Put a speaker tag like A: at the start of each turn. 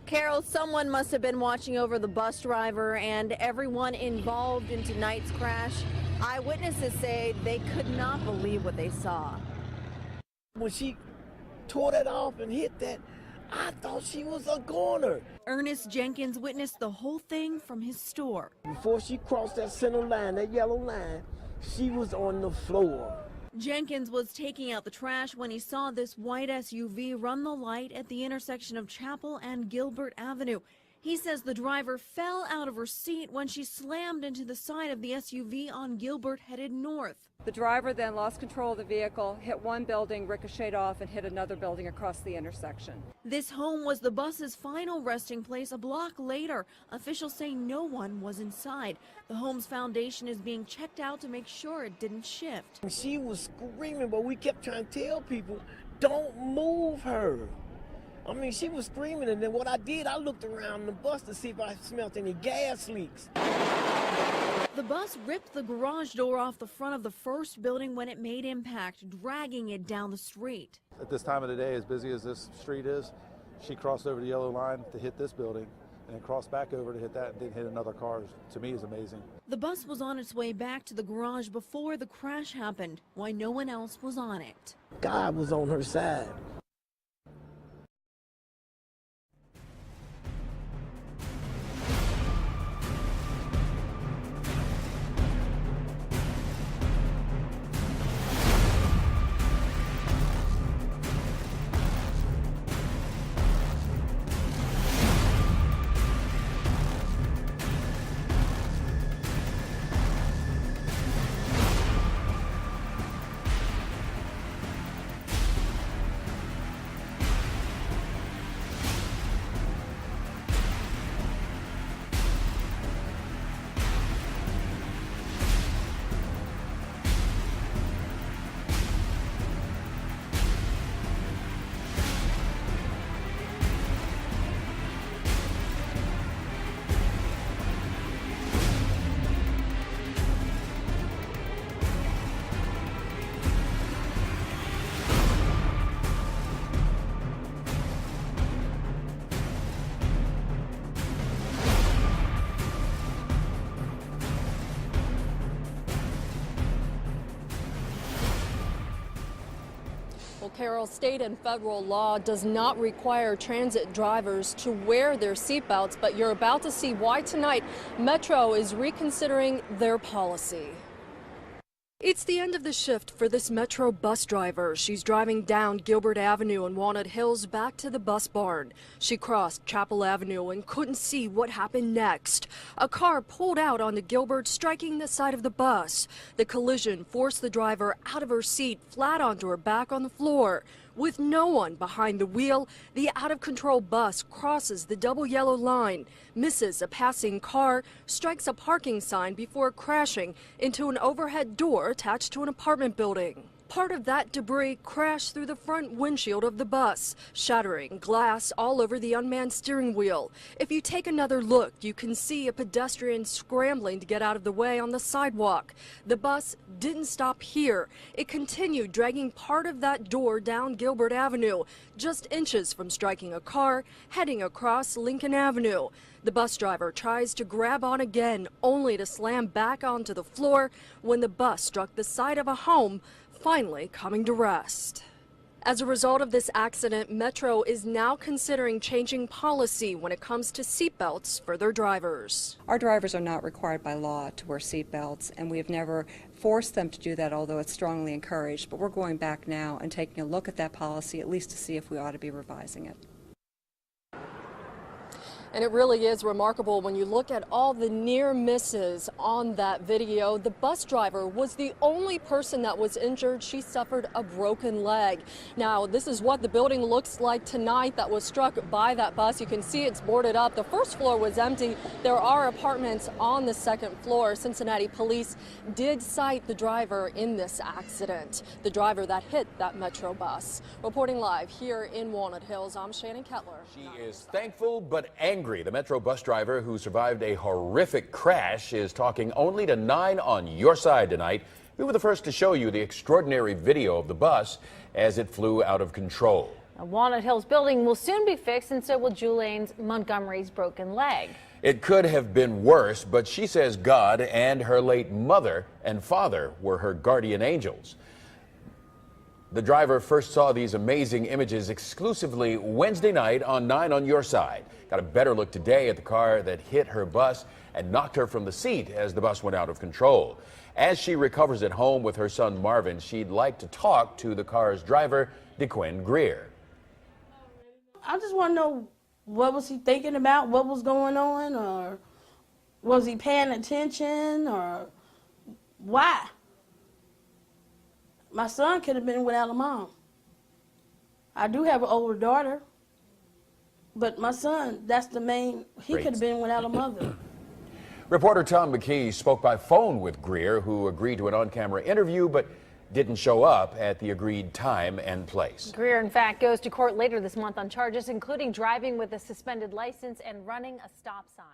A: Carol, someone must have been watching over the bus driver and everyone involved in tonight's crash. Eyewitnesses say they could not believe what they saw.
B: When she tore that off and hit that, I thought she was a goner.
A: Ernest Jenkins witnessed the whole thing from his store.
B: Before she crossed that center line, that yellow line, she was on the floor.
A: Jenkins was taking out the trash when he saw this white SUV run the light at the intersection of Chapel and Gilbert Avenue. He says the driver fell out of her seat when she slammed into the side of the SUV on Gilbert headed north.
C: The driver then lost control of the vehicle, hit one building, ricocheted off, and hit another building across the intersection.
A: This home was the bus's final resting place a block later. Officials say no one was inside. The home's foundation is being checked out to make sure it didn't shift.
B: She was screaming, but we kept trying to tell people, don't move her. I mean, she was screaming, and then what I did, I looked around the bus to see if I smelled any gas leaks.
A: The bus ripped the garage door off the front of the first building when it made impact, dragging it down the street.
D: At this time of the day, as busy as this street is, she crossed over the yellow line to hit this building and then crossed back over to hit that and didn't hit another car. To me, is amazing.
A: The bus was on its way back to the garage before the crash happened. Why no one else was on it?
B: God was on her side.
E: Well, Carol, state and federal law does not require transit drivers to wear their seatbelts, but you're about to see why tonight Metro is reconsidering their policy. It's the end of the shift for this Metro bus driver. She's driving down Gilbert Avenue in Walnut Hills back to the bus barn. She crossed Chapel Avenue and couldn't see what happened next. A car pulled out onto Gilbert, striking the side of the bus. The collision forced the driver out of her seat, flat onto her back on the floor. With no one behind the wheel, the out-of-control bus crosses the double yellow line, misses a passing car, strikes a parking sign before crashing into an overhead door attached to an apartment building. Part of that debris crashed through the front windshield of the bus, shattering glass all over the unmanned steering wheel. If you take another look, you can see a pedestrian scrambling to get out of the way on the sidewalk. The bus didn't stop here. It continued dragging part of that door down Gilbert Avenue, just inches from striking a car heading across Lincoln Avenue. The bus driver tries to grab on again, only to slam back onto the floor when the bus struck the side of a home, finally coming to rest. As a result of this accident, Metro is now considering changing policy when it comes to seatbelts for their drivers.
C: Our drivers are not required by law to wear seatbelts, and we have never forced them to do that, although it's strongly encouraged. But we're going back now and taking a look at that policy, at least to see if we ought to be revising it.
E: And it really is remarkable when you look at all the near misses on that video. The bus driver was the only person that was injured. She suffered a broken leg. Now, this is what the building looks like tonight that was struck by that bus. You can see it's boarded up. The first floor was empty. There are apartments on the second floor. Cincinnati police did cite the driver in this accident, the driver that hit that Metro bus. Reporting live here in Walnut Hills, I'm Shannon Kettler.
F: She is thankful but angry. The Metro bus driver who survived a horrific crash is talking only to 9 on your side tonight. We were the first to show you the extraordinary video of the bus as it flew out of control.
G: A Walnut Hills building will soon be fixed, and so will Julian's Montgomery's broken leg.
F: It could have been worse, but she says God and her late mother and father were her guardian angels. The driver first saw these amazing images exclusively Wednesday night on 9 on Your Side. Got a better look today at the car that hit her bus and knocked her from the seat as the bus went out of control. As she recovers at home with her son Marvin, she'd like to talk to the car's driver, DeQuinn Greer.
H: I just want to know, what was he thinking about? What was going on? Or was he paying attention? Or why? My son could have been without a mom. I do have an older daughter, but my son, that's the main, he could have been without a mother.
F: Reporter Tom McKee spoke by phone with Greer, who agreed to an on-camera interview, but didn't show up at the agreed time and place.
G: Greer, in fact, goes to court later this month on charges including driving with a suspended license and running a stop sign.